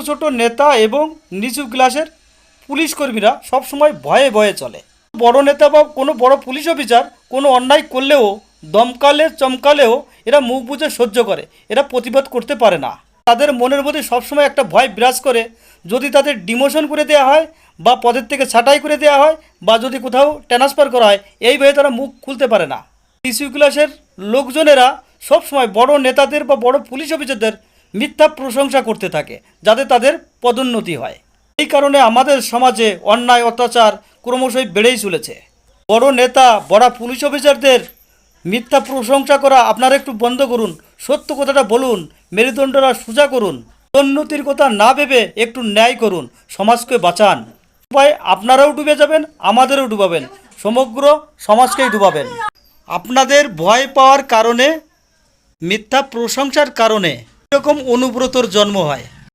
ছোট নেতা এবং নিচু ক্লাসের পুলিশ কর্মীরা সবসময় ভয়ে ভয়ে চলে। বড় নেতা বা কোনো বড় পুলিশ অফিসার কোনো অন্যায় করলেও দমকালে চমকালেও এরা মুখ বুজে সহ্য করে, এরা প্রতিবাদ করতে পারে না। তাদের মনের মধ্যে সবসময় একটা ভয় বিরাজ করে, যদি তাদের ডিমোশন করে দেওয়া হয় বা পদের থেকে ছাঁটাই করে দেওয়া হয় বা যদি কোথাও ট্রান্সফার করা হয়, এই ভয়ে তারা মুখ খুলতে পারে না। নিচু ক্লাসের লোকজনেরা সবসময় বড় নেতাদের বা বড় পুলিশ অফিসারদের মিথ্যা প্রশংসা করতে থাকে, যাতে তাদের পদোন্নতি হয়। এই কারণে আমাদের সমাজে অন্যায় অত্যাচার ক্রমশই বেড়েই চলেছে। বড় নেতা বড় পুলিশ অফিসারদের মিথ্যা প্রশংসা করা আপনারা একটু বন্ধ করুন, সত্য কথাটা বলুন, মেরুদণ্ডটা সোজা করুন, উন্নতির কথা না ভেবে একটু ন্যায় করুন, সমাজকে বাঁচান। উপায় আপনারাও ডুবে যাবেন, আমাদেরও ডুবাবেন, সমগ্র সমাজকেই ডুবাবেন। আপনাদের ভয় পাওয়ার কারণে, মিথ্যা প্রশংসার কারণে এরকম অনুব্রতর জন্ম হয়।